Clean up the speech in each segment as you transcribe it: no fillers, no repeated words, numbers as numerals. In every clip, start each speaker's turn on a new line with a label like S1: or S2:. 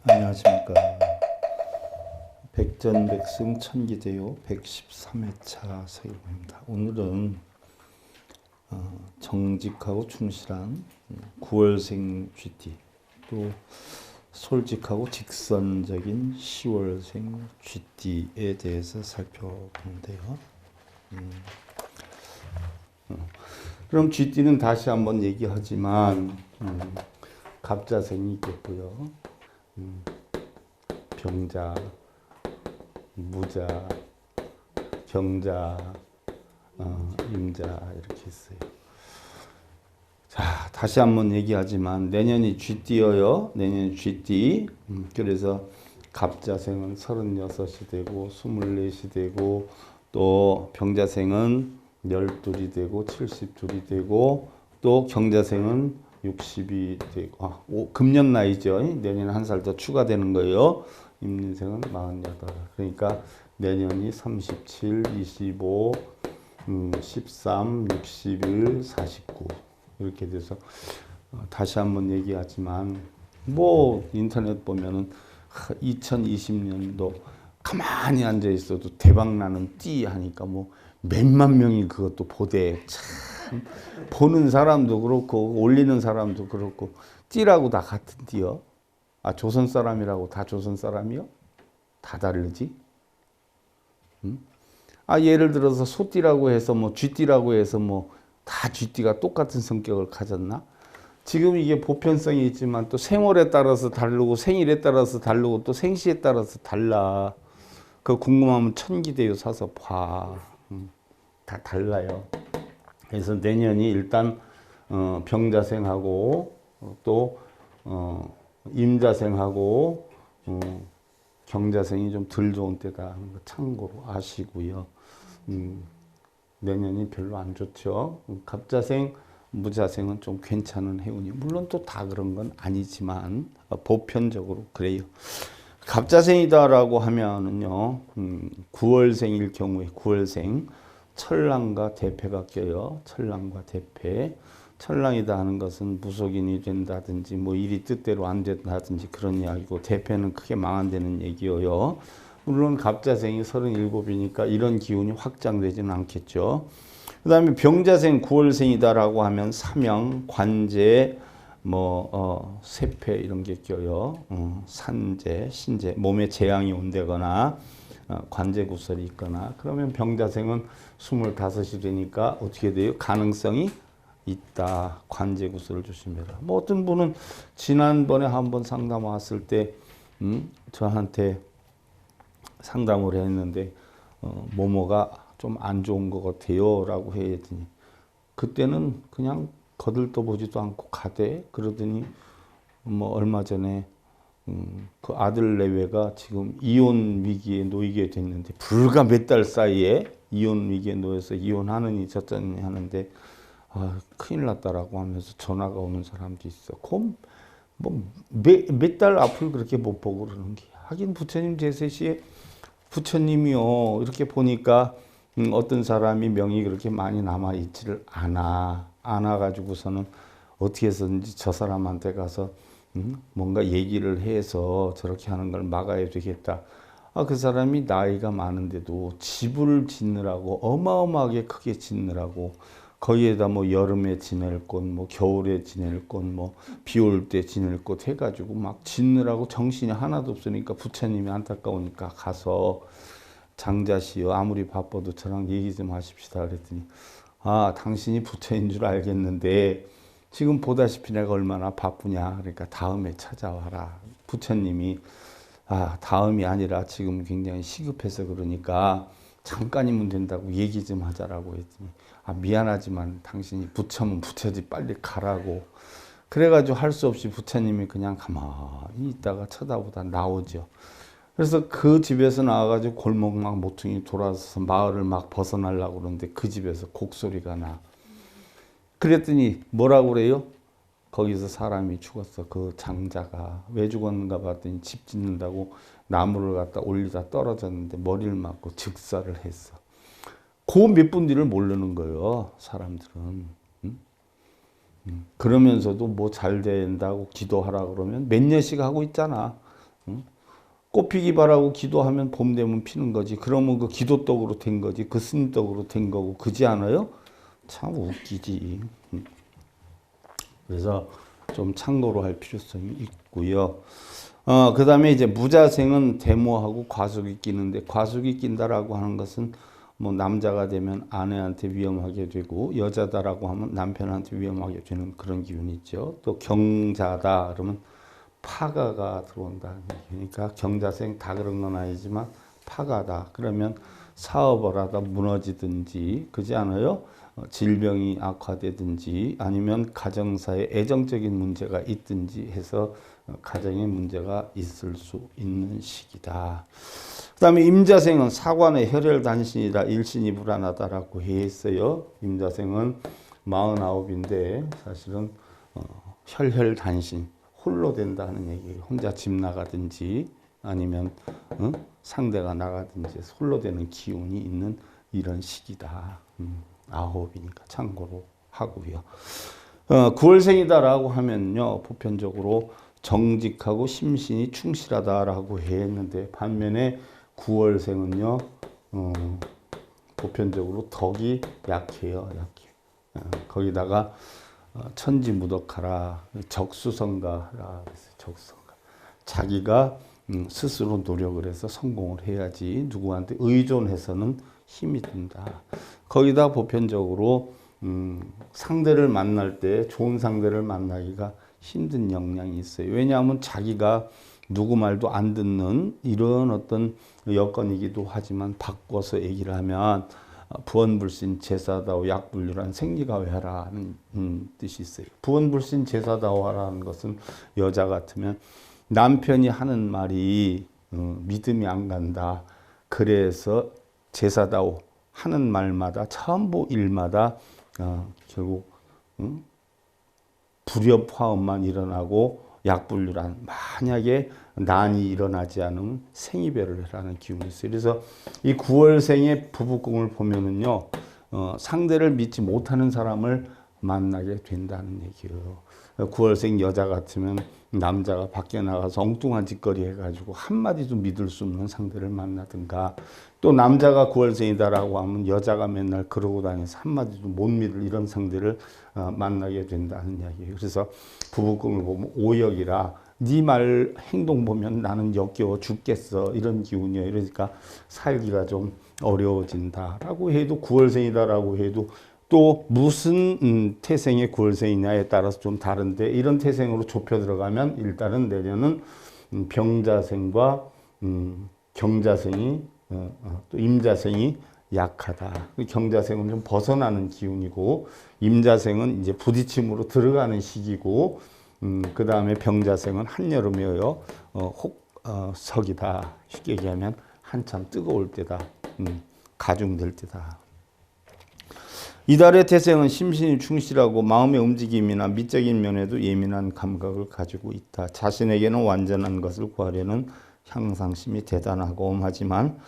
S1: 안녕하십니까. 백전백승 천기대요 113회차 서일봉입니다. 오늘은 정직하고 충실한 9월생 GT, 또 솔직하고 직선적인 10월생 GT에 대해서 살펴보는데요. 그럼 GT는 다시 한번 얘기하지만 갑자생이 있겠고요. 병자, 무자, 경자, 임자 이렇게 있어요. 자, 다시 한번 얘기하지만 내년이 쥐띠여요. 내년이 쥐띠. 그래서 갑자생은 36이 되고 24이 되고 또 병자생은 12이 되고 72이 되고 또 경자생은 60이 되고 금년 나이죠. 내년에 한 살 더 추가되는 거예요. 임진생은 48. 그러니까 내년이 37, 25, 13, 61, 49 이렇게 돼서 다시 한번 얘기하지만 뭐 인터넷 보면은 2020년도 가만히 앉아 있어도 대박 나는 띠 하니까 뭐 몇만 명이 그것도 보대. 참 보는 사람도 그렇고 올리는 사람도 그렇고 띠라고 다 같은 띠요. 조선 사람이라고 다 조선 사람이요? 다 다르지? 예를 들어서 소띠라고 해서 뭐 쥐띠라고 해서 뭐 다 쥐띠가 똑같은 성격을 가졌나? 지금 이게 보편성이 있지만 또 생월에 따라서 다르고 생일에 따라서 다르고 또 생시에 따라서 달라. 그거 궁금하면 천기대요 사서 봐. 다 달라요. 그래서 내년이 일단 병자생하고 또 임자생하고 경자생이 좀 덜 좋은 때다 하는 거 참고로 아시고요. 내년이 별로 안 좋죠. 갑자생, 무자생은 좀 괜찮은 해운이, 물론 또 다 그런 건 아니지만 보편적으로 그래요. 갑자생이다라고 하면은요, 9월생일 경우에 9월생 철랑과 대패가 껴요. 철랑과 대패. 철랑이다 하는 것은 무속인이 된다든지 뭐 일이 뜻대로 안 된다든지 그런 이야기고, 대패는 크게 망한다는 얘기예요. 물론 갑자생이 37이니까 이런 기운이 확장되지는 않겠죠. 그 다음에 병자생 9월생이다라고 하면 사명, 관제, 세패 이런 게 껴요. 산재, 신재, 몸에 재앙이 온다거나 관제구설이 있거나, 그러면 병자생은 25이 되니까 어떻게 돼요? 가능성이 있다. 관제구설을 조심해라. 뭐 어떤 분은 지난번에 한번 상담 왔을 때 저한테 상담을 했는데 뭐뭐가 좀 안 좋은 것 같아요 라고 했더니, 그때는 그냥 거들떠보지도 않고 가대. 그러더니 뭐 얼마 전에 그 아들 내외가 지금 이혼 위기에 놓이게 됐는데, 불과 몇 달 사이에 이혼 위기에 놓여서 이혼하느니 저쩌니 하는데 큰일 났다라고 하면서 전화가 오는 사람도 있어. 몇 달 앞을 그렇게 못 보고 그러는 게, 하긴 부처님 제세시에 부처님이요 이렇게 보니까 어떤 사람이 명이 그렇게 많이 남아 있지를 않아 가지고서는 어떻게 해서든지 저 사람한테 가서 뭔가 얘기를 해서 저렇게 하는 걸 막아야 되겠다. 그 사람이 나이가 많은데도 집을 짓느라고 어마어마하게 크게 짓느라고, 거기에다 뭐 여름에 지낼 곳, 뭐 겨울에 지낼 곳, 뭐 비 올 때 지낼 곳 해가지고 막 짓느라고 정신이 하나도 없으니까 부처님이 안타까우니까 가서 장자시여 아무리 바빠도 저랑 얘기 좀 하십시다 그랬더니, 당신이 부처인 줄 알겠는데 지금 보다시피 내가 얼마나 바쁘냐. 그러니까 다음에 찾아와라. 부처님이 다음이 아니라 지금 굉장히 시급해서 그러니까 잠깐이면 된다고 얘기 좀 하자라고 했더니, 미안하지만 당신이 부처면 부처지 빨리 가라고. 그래가지고 할 수 없이 부처님이 그냥 가만히 있다가 쳐다보다 나오죠. 그래서 그 집에서 나와가지고 골목 막 모퉁이 돌아서 마을을 막 벗어나려고 그러는데 그 집에서 곡소리가 나. 그랬더니 뭐라고 그래요? 거기서 사람이 죽었어. 그 장자가. 왜 죽었는가 봤더니 집 짓는다고 나무를 갖다 올리다 떨어졌는데 머리를 맞고 즉사를 했어. 그 몇 분 뒤를 모르는 거예요, 사람들은. 그러면서도 뭐 잘 된다고 기도하라 그러면 몇 년씩 하고 있잖아. 꽃 피기 바라고 기도하면 봄 되면 피는 거지. 그러면 그 기도 떡으로 된 거지. 그 스님 떡으로 된 거고. 그지 않아요? 참 웃기지. 그래서 좀 참고로 할 필요성이 있고요. 그 다음에 이제 무자생은 데모하고 과속이 끼는데, 과속이 낀다라고 하는 것은 뭐 남자가 되면 아내한테 위험하게 되고, 여자다라고 하면 남편한테 위험하게 되는 그런 기운이 있죠. 또 경자다 그러면 파가가 들어온다는 얘기니까, 경자생 다 그런 건 아니지만 파가다 그러면 사업을 하다 무너지든지, 그지 않아요? 질병이 악화되든지 아니면 가정사에 애정적인 문제가 있든지 해서 가정에 문제가 있을 수 있는 시기다. 그 다음에 임자생은 사관의 혈혈단신이라 일신이 불안하다라고 했어요. 임자생은 49인데 사실은 혈혈단신, 홀로 된다는 얘기예요. 혼자 집 나가든지 아니면 상대가 나가든지 홀로 되는 기운이 있는 이런 시기다. 9이니까 참고로 하고요. 9월생이다라고 하면요, 보편적으로 정직하고 심신이 충실하다라고 했는데, 반면에 9월생은요, 보편적으로 덕이 약해요, 약해. 거기다가 천지무덕하라, 적수성가라 그랬어요. 적수성가. 자기가 스스로 노력을 해서 성공을 해야지 누구한테 의존해서는 힘이 든다. 거기다 보편적으로 상대를 만날 때 좋은 상대를 만나기가 힘든 영향이 있어요. 왜냐하면 자기가 누구 말도 안 듣는 이런 어떤 여건이기도 하지만, 바꿔서 얘기를 하면 부원불신 제사다오 약불류란 생리가외하라는 뜻이 있어요. 부원불신 제사다오라는 것은 여자 같으면 남편이 하는 말이 믿음이 안 간다. 그래서 제사다오 하는 말마다 전부 일마다 결국 불협화음만 일어나고 약불류란, 만약에 난이 일어나지 않으면 생이별을 하는 기운이 있어요. 그래서 이 9월생의 부부궁을 보면은요, 상대를 믿지 못하는 사람을 만나게 된다는 얘기예요. 9월생 여자 같으면 남자가 밖에 나가서 엉뚱한 짓거리 해가지고 한마디도 믿을 수 없는 상대를 만나든가, 또 남자가 9월생이다라고 하면 여자가 맨날 그러고 다녀서 한마디도 못 믿을 이런 상대를 만나게 된다는 이야기예요. 그래서 부부궁을 보면 오역이라 네 말 행동 보면 나는 역겨워 죽겠어 이런 기운이에요. 그러니까 살기가 좀 어려워진다라고 해도, 9월생이다라고 해도 또 무슨 태생의 9월생이냐에 따라서 좀 다른데, 이런 태생으로 좁혀 들어가면 일단은 내년은 병자생과 경자생이 또 임자생이 약하다. 경자생은 좀 벗어나는 기운이고, 임자생은 이제 부딪힘으로 들어가는 시기고, 그 다음에 병자생은 한여름이에요. 혹석이다. 쉽게 얘기하면 한참 뜨거울 때다. 가중될 때다. 이달의 태생은 심신이 충실하고 마음의 움직임이나 미적인 면에도 예민한 감각을 가지고 있다. 자신에게는 완전한 것을 구하려는 향상심이 대단하고 하지만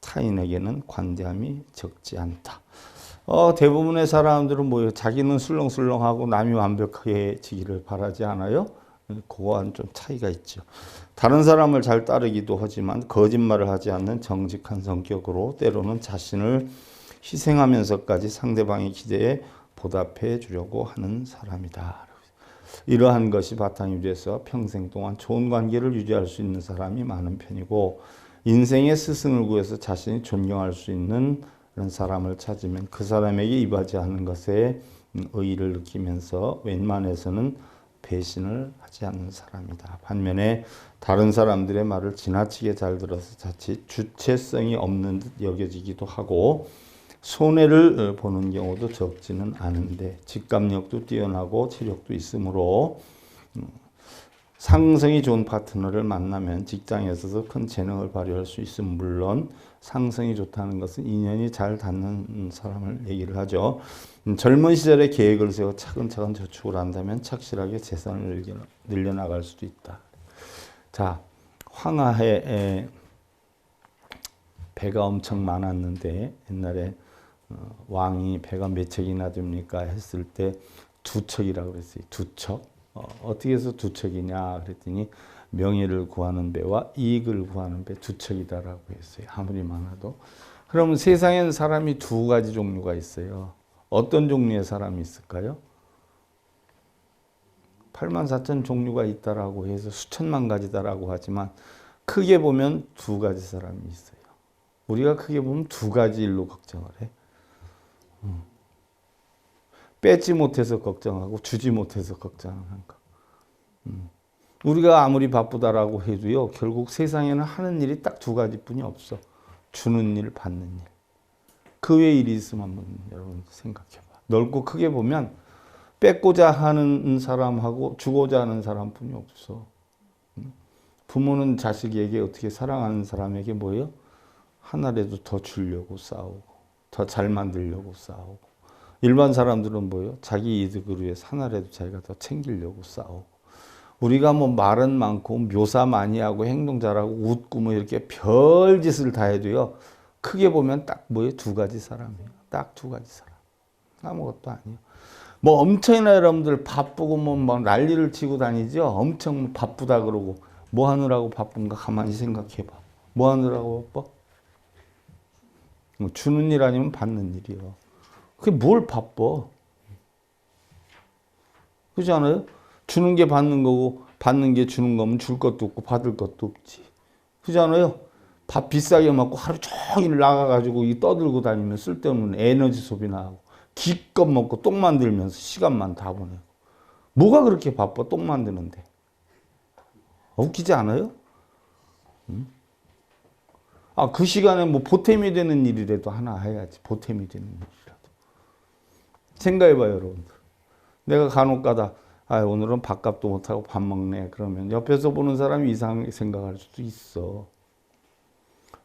S1: 타인에게는 관대함이 적지 않다. 대부분의 사람들은 뭐예요? 자기는 술렁술렁하고 남이 완벽해지기를 바라지 않아요? 그거와는 좀 차이가 있죠. 다른 사람을 잘 따르기도 하지만 거짓말을 하지 않는 정직한 성격으로 때로는 자신을 희생하면서까지 상대방의 기대에 보답해 주려고 하는 사람이다. 이러한 것이 바탕이 돼서 평생 동안 좋은 관계를 유지할 수 있는 사람이 많은 편이고, 인생의 스승을 구해서 자신이 존경할 수 있는 그런 사람을 찾으면 그 사람에게 이바지하는 것에 의의를 느끼면서 웬만해서는 배신을 하지 않는 사람이다. 반면에 다른 사람들의 말을 지나치게 잘 들어서 자칫 주체성이 없는 듯 여겨지기도 하고, 손해를 보는 경우도 적지는 않은데 직감력도 뛰어나고 체력도 있으므로 상성이 좋은 파트너를 만나면 직장에 있어서 큰 재능을 발휘할 수 있으면 물론, 상성이 좋다는 것은 인연이 잘 닿는 사람을 얘기를 하죠. 젊은 시절에 계획을 세워 차근차근 저축을 한다면 착실하게 재산을 늘려나갈 수도 있다. 자, 황하에 배가 엄청 많았는데, 옛날에 왕이 배가 몇 척이나 됩니까 했을 때 2척이라고 그랬어요. 2척. 어떻게 해서 2척이냐 그랬더니 명예를 구하는 배와 이익을 구하는 배 두 척이다라고 했어요. 아무리 많아도. 그러면 세상에는 사람이 두 가지 종류가 있어요. 어떤 종류의 사람이 있을까요? 8만 4천 종류가 있다라고 해서 수천만 가지다라고 하지만 크게 보면 두 가지 사람이 있어요. 우리가 크게 보면 두 가지 일로 걱정을 해. 뺏지 못해서 걱정하고 주지 못해서 걱정하는 거. 우리가 아무리 바쁘다라고 해도요, 결국 세상에는 하는 일이 딱 두 가지뿐이 없어. 주는 일, 받는 일. 그 외 일이 있으면 한번 여러분 생각해봐. 넓고 크게 보면 뺏고자 하는 사람하고 주고자 하는 사람뿐이 없어. 부모는 자식에게 어떻게 사랑하는 사람에게 뭐예요? 하나라도 더 주려고 싸우고 더 잘 만들려고 싸우고 일반 사람들은 뭐예요? 자기 이득을 위해서 하나라도 자기가 더 챙기려고 싸우고 우리가 뭐 말은 많고 묘사 많이 하고 행동 잘하고 웃고 뭐 이렇게 별짓을 다 해도요 크게 보면 딱 뭐예요? 두 가지 사람이에요. 딱 두 가지 사람. 아무것도 아니에요. 뭐 엄청나 여러분들 바쁘고 뭐 막 난리를 치고 다니죠. 엄청 바쁘다 그러고 뭐 하느라고 바쁜가 가만히 생각해봐. 뭐 하느라고 바빠? 뭐 주는 일 아니면 받는 일이요. 그게 뭘 바빠? 그렇지 않아요? 주는 게 받는 거고 받는 게 주는 거면 줄 것도 없고 받을 것도 없지. 그렇지 않아요? 밥 비싸게 먹고 하루 종일 나가가지고 이 떠들고 다니면 쓸데없는 에너지 소비나 하고 기껏 먹고 똥 만들면서 시간만 다 보내고 뭐가 그렇게 바빠 똥 만드는데 웃기지 않아요? 아, 그 시간에 뭐 보탬이 되는 일이라도 하나 해야지. 보탬이 되는 일이라도. 생각해봐요, 여러분들. 내가 간혹 가다, 아, 오늘은 밥값도 못하고 밥 먹네. 그러면 옆에서 보는 사람이 이상하게 생각할 수도 있어.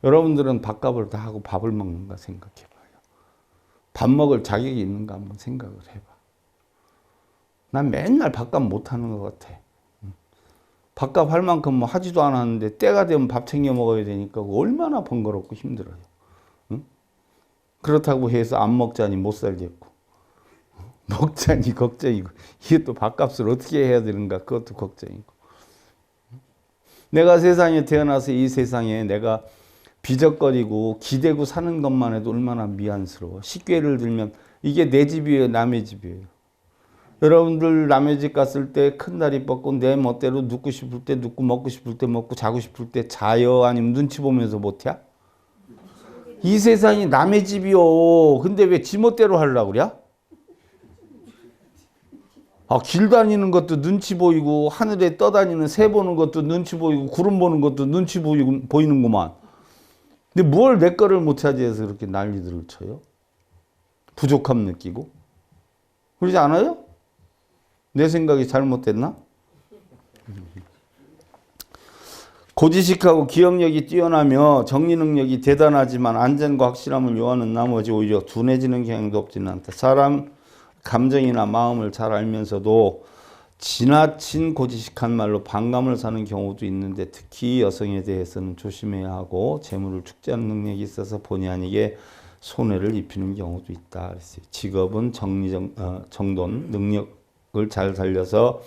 S1: 여러분들은 밥값을 다 하고 밥을 먹는가 생각해봐요. 밥 먹을 자격이 있는가 한번 생각을 해봐. 난 맨날 밥값 못하는 것 같아. 밥값 할 만큼 뭐 하지도 않았는데 때가 되면 밥 챙겨 먹어야 되니까 얼마나 번거롭고 힘들어요. 응? 그렇다고 해서 안 먹자니 못 살겠고 먹자니 걱정이고 이게 또 밥값을 어떻게 해야 되는가 그것도 걱정이고 내가 세상에 태어나서 이 세상에 내가 비적거리고 기대고 사는 것만 해도 얼마나 미안스러워. 쉽게를 들면 이게 내 집이에요, 남의 집이에요. 여러분들 남의 집 갔을 때 큰 다리 뻗고 내 멋대로 눕고 싶을 때 눕고 먹고 싶을 때 먹고 자고 싶을 때 자요? 아니면 눈치 보면서 못해? 이 세상이 남의 집이요. 근데 왜 지 멋대로 하려고 그래? 아, 길 다니는 것도 눈치 보이고 하늘에 떠다니는 새 보는 것도 눈치 보이고 구름 보는 것도 눈치 보이는구만. 근데 뭘 내 거를 못 차지해서 그렇게 난리들을 쳐요? 부족함 느끼고? 그러지 않아요? 내 생각이 잘못됐나? 고지식하고 기억력이 뛰어나며 정리 능력이 대단하지만 안전과 확실함을 요하는 나머지 오히려 둔해지는 경향도 없지는 않다. 사람 감정이나 마음을 잘 알면서도 지나친 고지식한 말로 반감을 사는 경우도 있는데 특히 여성에 대해서는 조심해야 하고 재물을 축제하는 능력이 있어서 본의 아니게 손해를 입히는 경우도 있다. 그랬어요. 직업은 정돈, 능력을 잘 살려서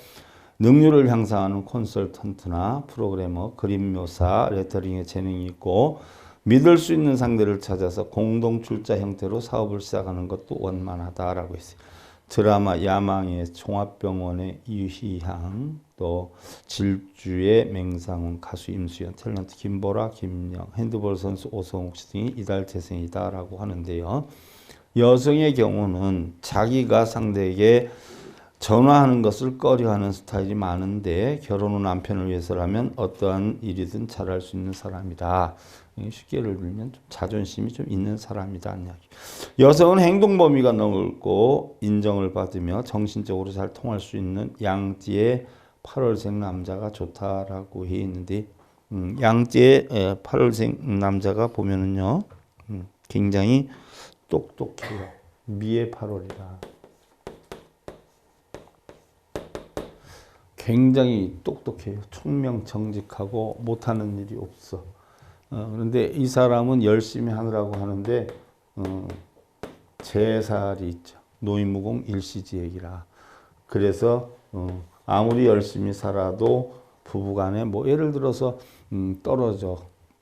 S1: 능률을 향상하는 콘설턴트나 프로그래머, 그림 묘사, 레터링에 재능이 있고 믿을 수 있는 상대를 찾아서 공동 출자 형태로 사업을 시작하는 것도 원만하다라고 했어요. 드라마 야망의 종합병원의 이희향, 또 질주의 맹상훈, 가수 임수연, 탤런트 김보라, 김영, 핸드볼 선수 오성욱 씨 등이 이달 태생이다라고 하는데요. 여성의 경우는 자기가 상대에게 전화하는 것을 꺼려하는 스타일이 많은데 결혼 후 남편을 위해서라면 어떠한 일이든 잘할 수 있는 사람이다. 쉽게 예를 들면 좀 자존심이 좀 있는 사람이다. 여성은 행동 범위가 넓고 인정을 받으며 정신적으로 잘 통할 수 있는 양띠의 8월생 남자가 좋다라고 해 있는데 양띠의 8월생 남자가 보면은요 굉장히 똑똑해요. 미의 8월이다. 굉장히 똑똑해요. 총명정직하고 못하는 일이 없어. 그런데 이 사람은 열심히 하느라고 하는데 재살이 있죠. 노인무공 일시지액이라. 그래서 아무리 열심히 살아도 부부간에 뭐 예를 들어서 떨어져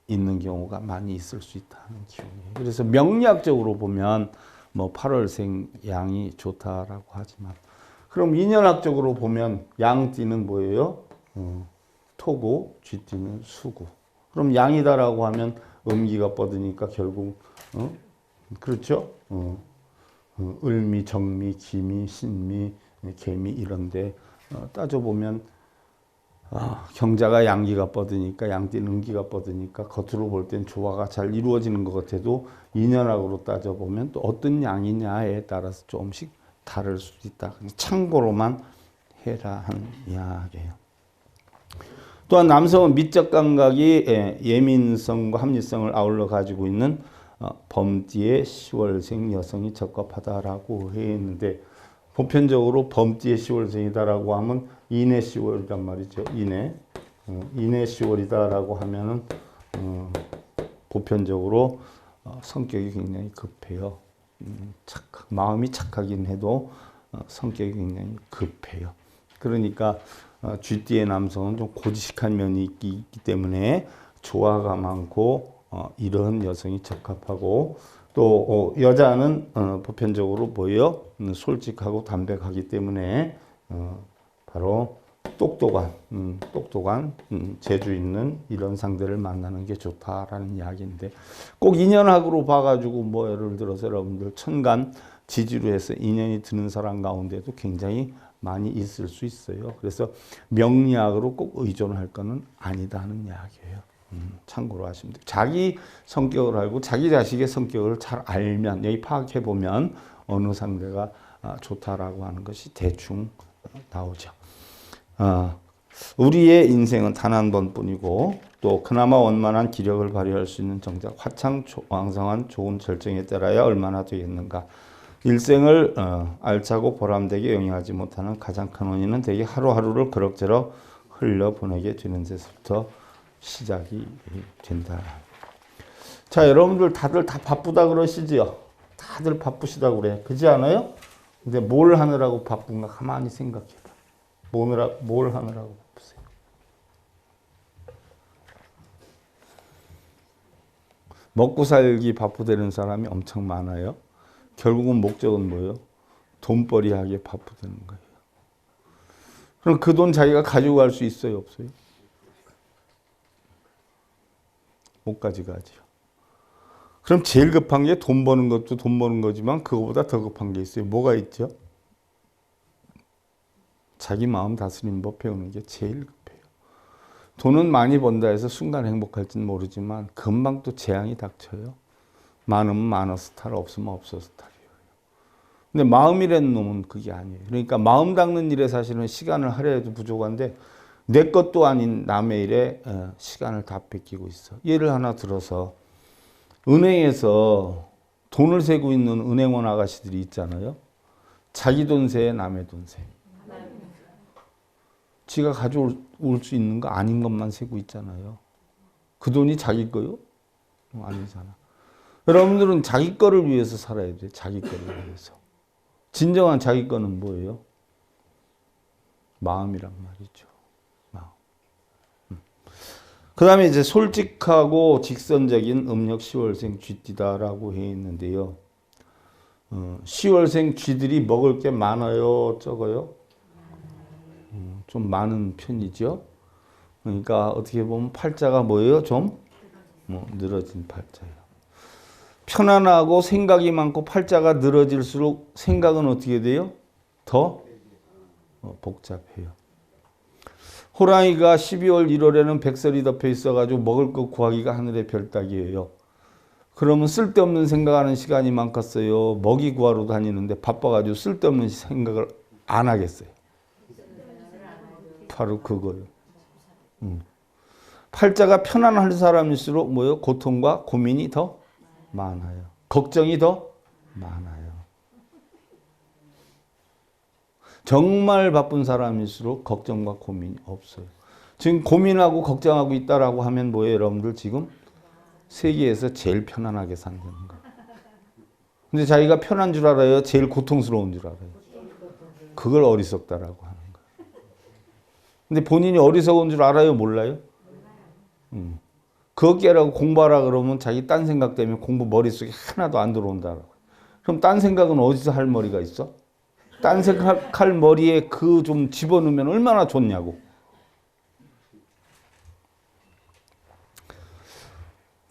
S1: 있는 경우가 많이 있을 수 있다는 기운이에요. 그래서 명리학적으로 보면 뭐 8월생 양이 좋다라고 하지만 그럼 인연학적으로 보면 양띠는 뭐예요? 토고 쥐띠는 수고. 그럼 양이다라고 하면 음기가 뻗으니까 결국 그렇죠? 을미, 정미, 기미, 신미, 개미 이런데 따져보면 경자가 양기가 뻗으니까 양띠는 음기가 뻗으니까 겉으로 볼 땐 조화가 잘 이루어지는 것 같아도 인연학으로 따져보면 또 어떤 양이냐에 따라서 조금씩 다를 수도 있다. 참고로만 해라 하는 이야기예요. 또한 남성은 미적 감각이 예민성과 합리성을 아울러 가지고 있는 범띠의 10월생 여성이 적합하다라고 했는데 보편적으로 범띠의 10월생이다라고 하면 인의 10월이란 말이죠. 인의 10월이다라고 하면은 보편적으로 성격이 굉장히 급해요. 마음이 착하긴 해도 성격이 굉장히 급해요. 그러니까 쥐띠의 남성은 좀 고지식한 면이 있기 때문에 조화가 많고 이런 여성이 적합하고 또 여자는 보편적으로 뭐예요? 솔직하고 담백하기 때문에 바로 똑똑한 재주 있는 이런 상대를 만나는 게 좋다라는 이야기인데 꼭 인연학으로 봐가지고 뭐 예를 들어서 여러분들 천간 지지로 해서 인연이 드는 사람 가운데도 굉장히 많이 있을 수 있어요. 그래서 명리학으로 꼭 의존할 거는 아니다 하는 이야기예요. 참고로 하시면 돼요. 자기 성격을 알고 자기 자식의 성격을 잘 알면 여기 파악해 보면 어느 상대가 좋다라고 하는 것이 대충 나오죠. 우리의 인생은 단 한 번뿐이고 또 그나마 원만한 기력을 발휘할 수 있는 정작 화창왕성한 좋은 절정에 따라야 얼마나 되겠는가. 일생을 알차고 보람되게 영위하지 못하는 가장 큰 원인은 대개 하루하루를 그럭저럭 흘려보내게 되는 데서부터 시작이 된다. 자, 여러분들 다들 다 바쁘다 그러시지요? 다들 바쁘시다 그래. 그렇지 않아요? 근데 뭘 하느라고 바쁜가 가만히 생각해봐. 뭘 하느라고 바쁘세요? 먹고 살기 바쁘다는 사람이 엄청 많아요. 결국은 목적은 뭐예요? 돈벌이 하기에 바쁘다는 거예요. 그럼 그 돈 자기가 가지고 갈 수 있어요? 없어요? 못 가져가죠. 그럼 제일 급한 게 돈 버는 것도 돈 버는 거지만 그거보다 더 급한 게 있어요. 뭐가 있죠? 자기 마음 다스리는 법 배우는 게 제일 급해요. 돈은 많이 번다 해서 순간 행복할지는 모르지만 금방 또 재앙이 닥쳐요. 많으면 많아서 탈, 없으면 없어서 탈이에요. 근데 마음이라는 놈은 그게 아니에요. 그러니까 마음 닦는 일에 사실은 시간을 하려해도 부족한데 내 것도 아닌 남의 일에 시간을 다 뺏기고 있어. 예를 하나 들어서 은행에서 돈을 세고 있는 은행원 아가씨들이 있잖아요. 자기 돈 세, 남의 돈 세. 지가 가져올 수 있는 거 아닌 것만 세고 있잖아요. 그 돈이 자기 거요? 아니잖아. 여러분들은 자기 거를 위해서 살아야 돼. 자기 거를 위해서. 진정한 자기 거는 뭐예요? 마음이란 말이죠. 마음. 그 다음에 이제 솔직하고 직선적인 음력 10월생 쥐띠다라고 해 있는데요. 10월생 쥐들이 먹을 게 많아요? 적어요? 좀 많은 편이죠. 그러니까 어떻게 보면 팔자가 뭐예요? 좀 늘어진 팔자예요. 편안하고 생각이 많고 팔자가 늘어질수록 생각은 어떻게 돼요? 더 복잡해요. 호랑이가 12월 1월에는 백설이 덮여 있어가지고 먹을 것 구하기가 하늘의 별따기예요. 그러면 쓸데없는 생각하는 시간이 많겠어요? 먹이 구하러 다니는데 바빠가지고 쓸데없는 생각을 안 하겠어요. 바로 그거예요. 팔자가 편안한 사람일수록 뭐요? 고통과 고민이 더 많아요. 걱정이 더 많아요. 정말 바쁜 사람일수록 걱정과 고민이 없어요. 지금 고민하고 걱정하고 있다라고 하면 뭐예요? 여러분들 지금 세계에서 제일 편안하게 산다는 거예요. 근데 자기가 편한 줄 알아요? 제일 고통스러운 줄 알아요? 그걸 어리석다라고 하는 거예요. 근데 본인이 어리석은 줄 알아요? 몰라요? 그거 깨라고 공부하라 그러면 자기 딴 생각 때문에 공부 머릿속에 하나도 안 들어온다라고. 그럼 딴 생각은 어디서 할 머리가 있어? 딴 생각할 머리에 그 좀 집어넣으면 얼마나 좋냐고.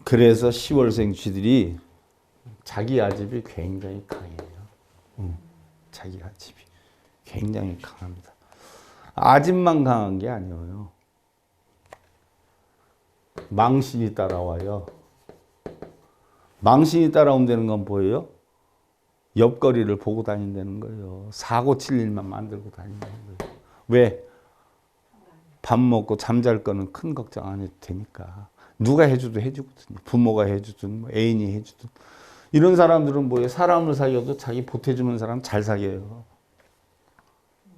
S1: 그래서 10월생 쥐들이 자기 아집이 굉장히 강해요. 자기 아집이 굉장히 강합니다. 아집만 강한 게 아니에요. 망신이 따라와요. 망신이 따라온다는 건 뭐예요? 옆거리를 보고 다닌다는 거예요. 사고 칠 일만 만들고 다닌다는 거예요. 왜? 밥 먹고 잠잘 거는 큰 걱정 안 해도 되니까. 누가 해줘도 해주거든요. 부모가 해주든 뭐 애인이 해주든. 이런 사람들은 뭐예요? 사람을 사귀어도 자기 보태주는 사람 잘 사귀어요.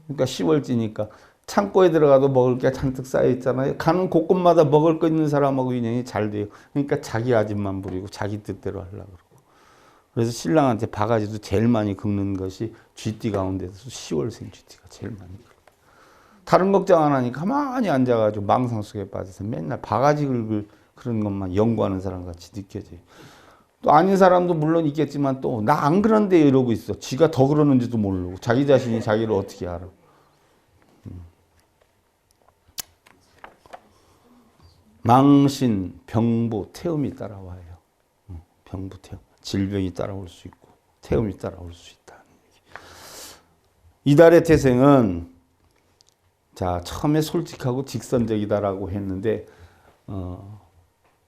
S1: 그러니까 10월지니까 창고에 들어가도 먹을 게 잔뜩 쌓여 있잖아요. 가는 곳곳마다 먹을 거 있는 사람하고 인연이 잘 돼요. 그러니까 자기 아집만 부리고 자기 뜻대로 하려고 그러고. 그래서 신랑한테 바가지도 제일 많이 긁는 것이 쥐띠 가운데서 10월생 쥐띠가 제일 많이 긁어요. 다른 걱정 안 하니까 가만히 앉아가지고 망상 속에 빠져서 맨날 바가지 긁을 그런 것만 연구하는 사람 같이 느껴져요. 또 아닌 사람도 물론 있겠지만 또 나 안 그런데 이러고 있어. 지가 더 그러는지도 모르고 자기 자신이 자기를 어떻게 알아. 망신, 병부, 태움이 따라와요. 병부, 태움. 질병이 따라올 수 있고 태움이 따라올 수 있다는 얘기. 이달의 태생은 자 처음에 솔직하고 직선적이다라고 했는데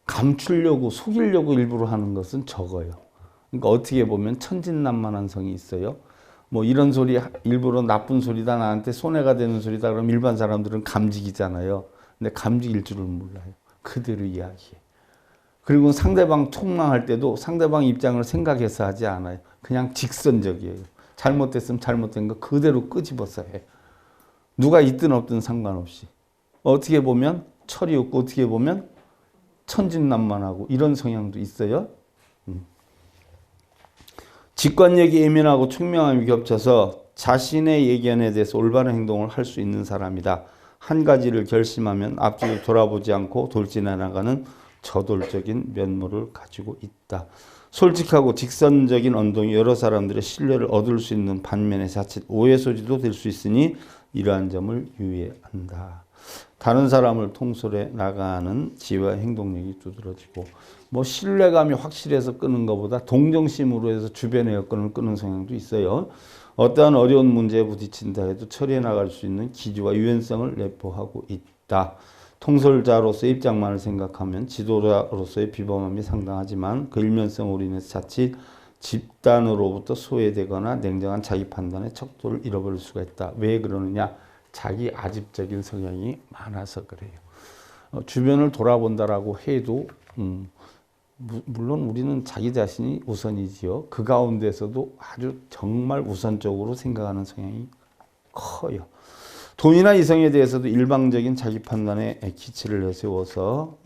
S1: 감추려고 속이려고 일부러 하는 것은 적어요. 그러니까 어떻게 보면 천진난만한 성이 있어요. 뭐 이런 소리 일부러 나쁜 소리다 나한테 손해가 되는 소리다 그러면 일반 사람들은 감직이잖아요. 근데 감직일 줄을 몰라요. 그대로 이야기해. 그리고 상대방 통망할 때도 상대방 입장을 생각해서 하지 않아요. 그냥 직선적이에요. 잘못됐으면 잘못된 거 그대로 끄집어서 해. 누가 있든 없든 상관없이. 어떻게 보면 철이 없고 어떻게 보면 천진난만하고 이런 성향도 있어요. 직관력이 예민하고 총명함이 겹쳐서 자신의 예견에 대해서 올바른 행동을 할 수 있는 사람이다. 한 가지를 결심하면 앞뒤로 돌아보지 않고 돌진해 나가는 저돌적인 면모를 가지고 있다. 솔직하고 직선적인 언동이 여러 사람들의 신뢰를 얻을 수 있는 반면에 자칫 오해 소지도 될 수 있으니 이러한 점을 유의한다. 다른 사람을 통솔해 나가는 지혜와 행동력이 두드러지고 뭐 신뢰감이 확실해서 끄는 것보다 동정심으로 해서 주변의 여건을 끄는 성향도 있어요. 어떠한 어려운 문제에 부딪힌다 해도 처리해 나갈 수 있는 기주와 유연성을 내포하고 있다. 통솔자로서의 입장만을 생각하면 지도자로서의 비범함이 상당하지만 그 일면성으로 인해서 자칫 집단으로부터 소외되거나 냉정한 자기 판단의 척도를 잃어버릴 수가 있다. 왜 그러느냐? 자기 아집적인 성향이 많아서 그래요. 주변을 돌아본다라고 해도 물론 우리는 자기 자신이 우선이지요. 그 가운데서도 아주 정말 우선적으로 생각하는 성향이 커요. 돈이나 이성에 대해서도 일방적인 자기 판단에 기치를 내세워서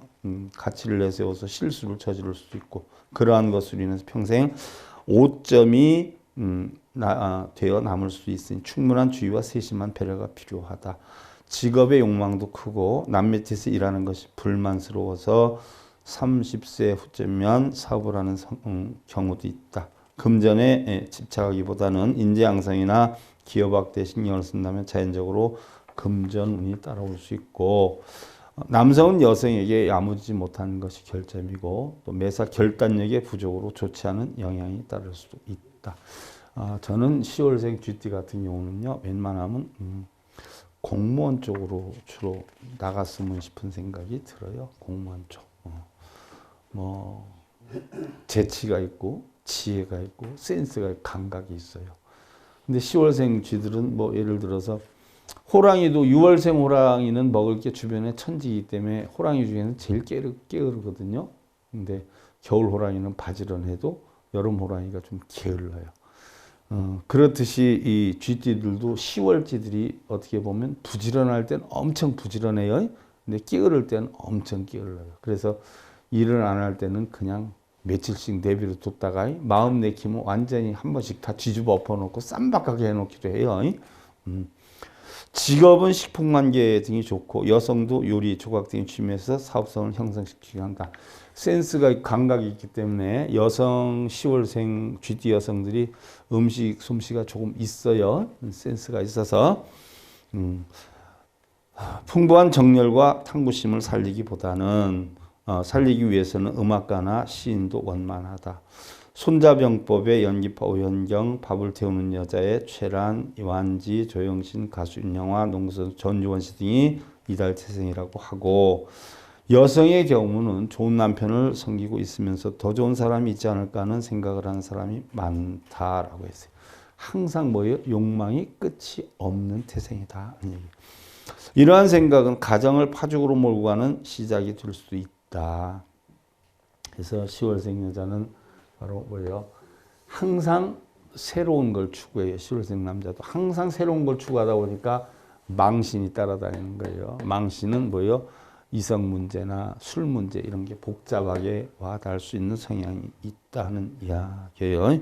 S1: 가치를 내세워서 실수를 저지를 수도 있고 그러한 것으로 인해서 평생 오점이 되어 남을 수 있으니 충분한 주의와 세심한 배려가 필요하다. 직업의 욕망도 크고 남밑에서 일하는 것이 불만스러워서 30세 후쯤면 사업을 하는 경우도 있다. 금전에 집착하기보다는 인재양성이나 기업 확대에 신경을 쓴다면 자연적으로 금전운이 따라올 수 있고 남성은 여성에게 야무지지 못하는 것이 결점이고 또 매사 결단력의 부족으로 좋지 않은 영향이 따를 수도 있다. 저는 10월생 쥐띠 같은 경우는요. 웬만하면 공무원 쪽으로 주로 나갔으면 싶은 생각이 들어요. 공무원 쪽. 뭐 재치가 있고 지혜가 있고 센스가 있고 감각이 있어요. 근데 10월생 쥐들은 뭐 예를 들어서 호랑이도 6월생 호랑이는 먹을 게 주변에 천지이기 때문에 호랑이 중에는 제일 게으르거든요. 근데 겨울 호랑이는 바지런해도 여름 호랑이가 좀 게을러요. 그렇듯이 이 쥐띠들도 10월쥐들이 어떻게 보면 부지런할 땐 엄청 부지런해요. 근데 게으를 때는 엄청 게을러요. 그래서 일을 안 할 때는 그냥 며칠씩 내비로 뒀다가 마음 내키면 완전히 한 번씩 다 뒤집어 엎어놓고 쌈박하게 해놓기도 해요. 직업은 식품관계 등이 좋고 여성도 요리, 조각 등의 취미에서 사업성을 형성시키게 한다. 센스가 감각이 있기 때문에 여성 10월생 GT 여성들이 음식 솜씨가 조금 있어요. 센스가 있어서 풍부한 정열과 탐구심을 살리기 위해서는 음악가나 시인도 원만하다. 손자병법의 연기파 오현경, 밥을 태우는 여자의 최란, 완지, 조영신, 가수 윤영화, 농구선수 전유원 씨 등이 이달 태생이라고 하고 여성의 경우는 좋은 남편을 섬기고 있으면서 더 좋은 사람이 있지 않을까 하는 생각을 하는 사람이 많다라고 했어요. 항상 뭐예요? 욕망이 끝이 없는 태생이다. 이러한 생각은 가정을 파죽으로 몰고 가는 시작이 될 수도 있다. 그래서 10월생 여자는 바로 뭐예요? 항상 새로운 걸 추구해요. 10월생 남자도 항상 새로운 걸 추구하다 보니까 망신이 따라다니는 거예요. 망신은 뭐예요? 이성 문제나 술 문제 이런 게 복잡하게 와닿을 수 있는 성향이 있다는 이야기예요.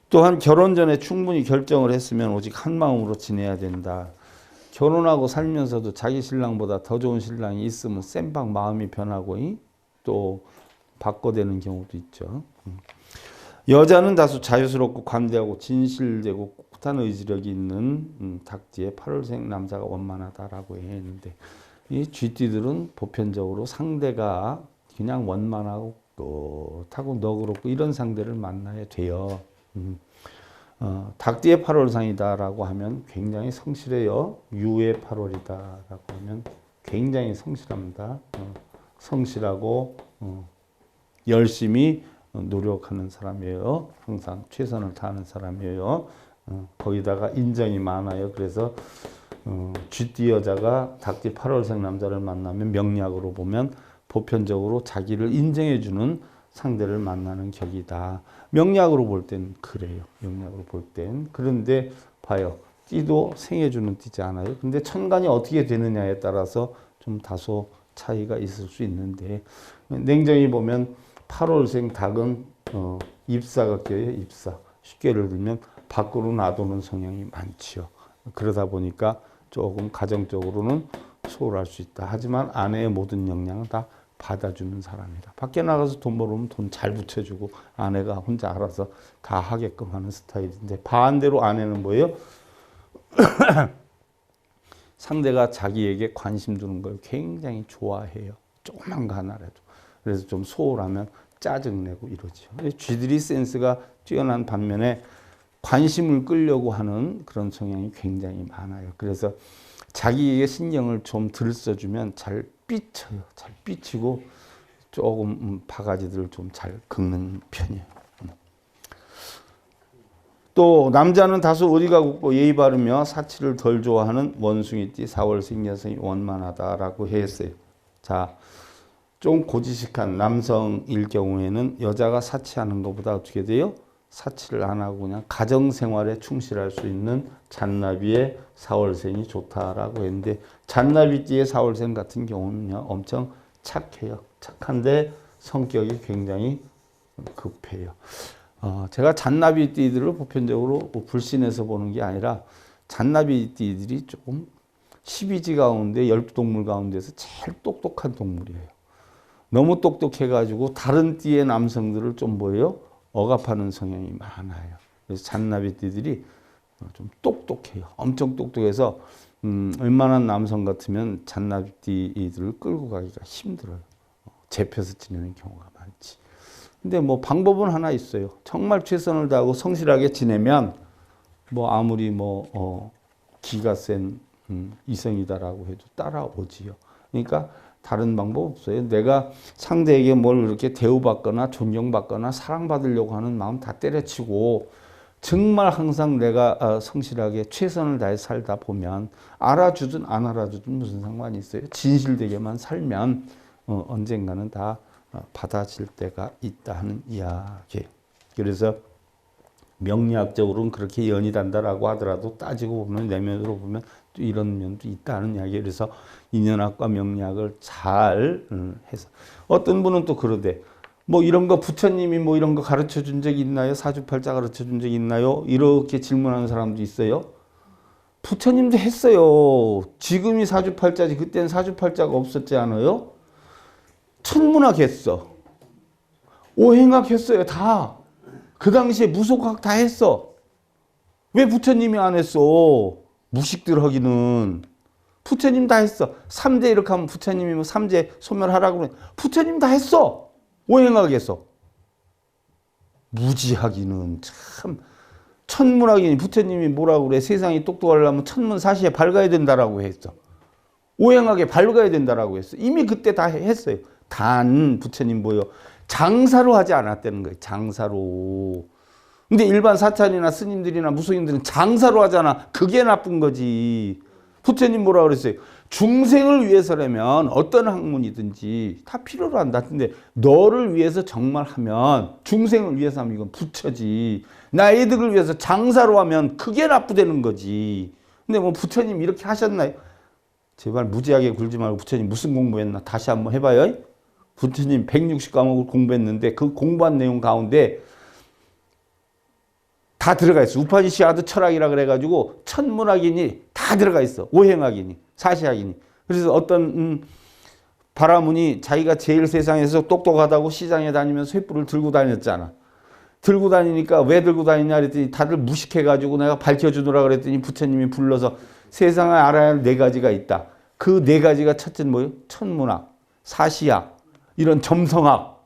S1: 또한 결혼 전에 충분히 결정을 했으면 오직 한 마음으로 지내야 된다. 결혼하고 살면서도 자기 신랑보다 더 좋은 신랑이 있으면 쌤박 마음이 변하고 또 바꿔대는 경우도 있죠. 여자는 다소 자유스럽고 관대하고 진실되고 꿋꿋한 의지력이 있는 닭띠의 8월생 남자가 원만하다라고 했는데 이 쥐띠들은 보편적으로 상대가 그냥 원만하고 떳하고 너그럽고 이런 상대를 만나야 돼요. 닭띠의 8월상이다라고 하면 굉장히 성실해요. 유의 8월이다라고 하면 굉장히 성실합니다. 성실하고 열심히 노력하는 사람이에요. 항상 최선을 다하는 사람이에요. 거기다가 인정이 많아요. 그래서 쥐띠 여자가 닭띠 8월생 남자를 만나면 명리학으로 보면 보편적으로 자기를 인정해주는 상대를 만나는 격이다. 명리학으로 볼 땐 그래요. 명리학으로 볼 땐. 그런데 봐요. 띠도 생해주는 띠지 않아요. 근데 천간이 어떻게 되느냐에 따라서 좀 다소 차이가 있을 수 있는데 냉정히 보면 8월생 닭은 입사가 껴요. 입사. 쉽게 예를 들면 밖으로 놔두는 성향이 많지요. 그러다 보니까 조금 가정적으로는 소홀할 수 있다. 하지만 아내의 모든 역량은 다 받아주는 사람이다. 밖에 나가서 돈 벌으면 돈 잘 붙여주고 아내가 혼자 알아서 다 하게끔 하는 스타일인데 반대로 아내는 뭐예요? 상대가 자기에게 관심 두는 걸 굉장히 좋아해요. 조그만 거 하나라도. 그래서 좀 소홀하면 짜증내고 이러죠. 쥐들이 센스가 뛰어난 반면에 관심을 끌려고 하는 그런 성향이 굉장히 많아요. 그래서 자기에게 신경을 좀 들써주면 잘 삐쳐요. 잘 삐치고 조금 바가지들을 좀 잘 긁는 편이에요. 또 남자는 다소 의리가 굽고 예의 바르며 사치를 덜 좋아하는 원숭이띠 4월생 여성이 원만하다라고 했어요. 자, 좀 고지식한 남성일 경우에는 여자가 사치하는 것보다 어떻게 돼요? 사치를 안 하고 그냥 가정생활에 충실할 수 있는 잔나비의 4월생이 좋다라고 했는데 잔나비띠의 4월생 같은 경우는요 엄청 착해요. 착한데 성격이 굉장히 급해요. 제가 잔나비띠들을 보편적으로 불신해서 보는 게 아니라 잔나비띠들이 조금 12지 가운데 12동물 가운데서 제일 똑똑한 동물이에요. 너무 똑똑해가지고 다른 띠의 남성들을 좀 뭐예요? 억압하는 성향이 많아요. 그래서 잔나비띠들이 좀 똑똑해요. 엄청 똑똑해서 웬만한 남성 같으면 잔나비띠들을 끌고 가기가 힘들어요. 잡혀서 지내는 경우가 많지. 근데 뭐 방법은 하나 있어요. 정말 최선을 다하고 성실하게 지내면 뭐 아무리 기가 센 이성이다라고 해도 따라오지요. 그러니까 다른 방법 없어요. 내가 상대에게 뭘 이렇게 대우받거나 존경받거나 사랑받으려고 하는 마음 다 때려치고 정말 항상 내가 성실하게 최선을 다해 살다 보면 알아주든 안 알아주든 무슨 상관이 있어요. 진실되게만 살면 언젠가는 다 받아질 때가 있다는 이야기. 그래서 명리학적으로는 그렇게 연이단다라고 하더라도 따지고 보면 내면으로 보면 또 이런 면도 있다는 이야기. 그래서 인연학과 명리학을 잘 해서 어떤 분은 또 그러대. 뭐 이런 거 부처님이 뭐 이런 거 가르쳐 준 적이 있나요? 사주팔자 가르쳐 준 적이 있나요? 이렇게 질문하는 사람도 있어요. 부처님도 했어요. 지금이 사주팔자지 그때는 사주팔자가 없었지 않아요? 천문학 했어. 오행학 했어요. 다. 그 당시에 무속학 다 했어. 왜 부처님이 안 했어? 무식들 하기는. 부처님 다 했어. 삼재 이렇게 하면 부처님이 뭐 삼재 소멸하라고 그래. 부처님 다 했어. 오행학에서. 무지하기는 참. 천문학이니 부처님이 뭐라고 그래. 세상이 똑똑하려면 천문사시에 밝아야 된다라고 했어. 오행학에 밝아야 된다라고 했어. 이미 그때 다 했어요. 단 부처님 뭐요? 장사로 하지 않았다는 거예요. 장사로. 근데 일반 사찰이나 스님들이나 무속인들은 장사로 하잖아. 그게 나쁜 거지. 부처님 뭐라 그랬어요? 중생을 위해서라면 어떤 학문이든지 다 필요로 한다. 근데 너를 위해서 정말 하면, 중생을 위해서 하면 이건 부처지. 나 애들을 위해서 장사로 하면 그게 나쁘다는 거지. 근데 뭐 부처님 이렇게 하셨나요? 제발 무지하게 굴지 말고 부처님 무슨 공부했나 다시 한번 해봐요. 부처님 160과목을 공부했는데 그 공부한 내용 가운데 다 들어가 있어. 우파니시아드 철학이라 그래가지고 천문학이니 다 들어가 있어. 오행학이니 사시학이니. 그래서 어떤 바라문이 자기가 제일 세상에서 똑똑하다고 시장에 다니면서 횃불을 들고 다녔잖아. 들고 다니니까 왜 들고 다니냐 그랬더니 다들 무식해가지고 내가 밝혀주느라 그랬더니 부처님이 불러서 세상에 알아야 할 4가지가 있다. 그 4가지가 첫째는 뭐예요? 천문학, 사시학, 이런 점성학,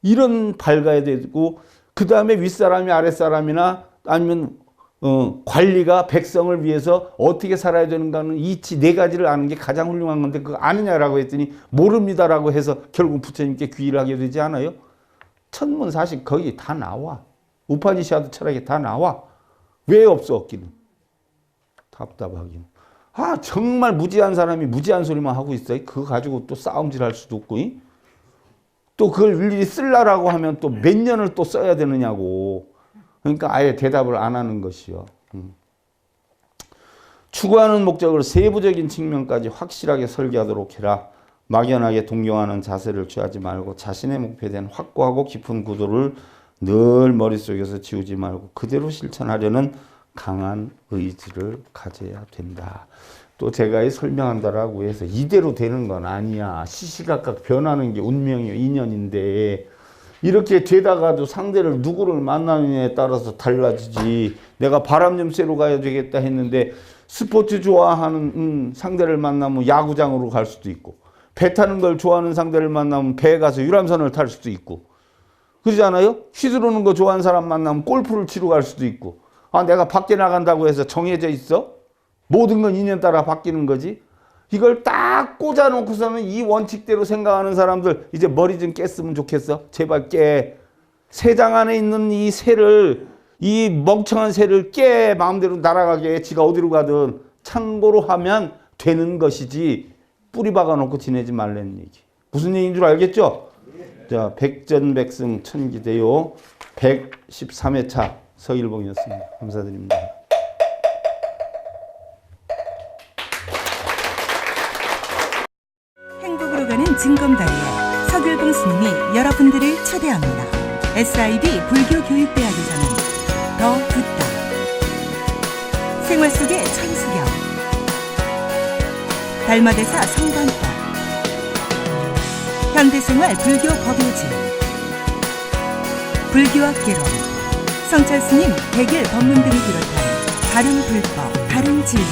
S1: 이런 밝아야 되고, 그 다음에 윗사람이 아랫사람이나 아니면 관리가 백성을 위해서 어떻게 살아야 되는가는 이치 4가지를 아는 게 가장 훌륭한 건데 그거 아느냐라고 했더니 모릅니다라고 해서 결국 부처님께 귀의를 하게 되지 않아요? 천문사식 거기 다 나와. 우파니샤드 철학에 다 나와. 왜 없어 없기는. 답답하기는. 아 정말 무지한 사람이 무지한 소리만 하고 있어. 그거 가지고 또 싸움질 할 수도 없고. 또 그걸 일일이 쓰려고 하면 또 몇 년을 또 써야 되느냐고. 그러니까 아예 대답을 안 하는 것이요. 추구하는 목적을 세부적인 측면까지 확실하게 설계하도록 해라. 막연하게 동경하는 자세를 취하지 말고 자신의 목표에 대한 확고하고 깊은 구도를 늘 머릿속에서 지우지 말고 그대로 실천하려는 강한 의지를 가져야 된다. 또 제가 설명한다라고 해서 이대로 되는 건 아니야. 시시각각 변하는 게 운명이요, 인연인데 이렇게 되다가도 상대를 누구를 만나느냐에 따라서 달라지지. 내가 바람 좀 쐬러 가야 되겠다 했는데 스포츠 좋아하는 상대를 만나면 야구장으로 갈 수도 있고, 배 타는 걸 좋아하는 상대를 만나면 배에 가서 유람선을 탈 수도 있고, 그러지 않아요? 휘두르는 거 좋아하는 사람 만나면 골프를 치러 갈 수도 있고. 아, 내가 밖에 나간다고 해서 정해져 있어? 모든 건 인연 따라 바뀌는 거지. 이걸 딱 꽂아놓고서는 이 원칙대로 생각하는 사람들 이제 머리 좀 깼으면 좋겠어. 제발 깨. 새장 안에 있는 이 새를, 이 멍청한 새를 깨. 마음대로 날아가게. 지가 어디로 가든 참고로 하면 되는 것이지 뿌리 박아놓고 지내지 말라는 얘기. 무슨 얘기인 줄 알겠죠? 자, 백전백승 천기대요 113회차 서일봉이었습니다. 감사드립니다.
S2: 행복으로 가는 징검다리에 서길봉 스님이 여러분들을 초대합니다. SIB 불교교육대학에서는 더 듣다, 생활 속의 천수경, 달마대사 성관법, 현대생활 불교 법요지, 불교학개론, 성찰스님 100일 법문 등을 비롯한 다른 불법, 다른 진리,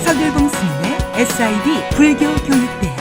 S2: 서길봉 스님의 SIB 불교교육대학.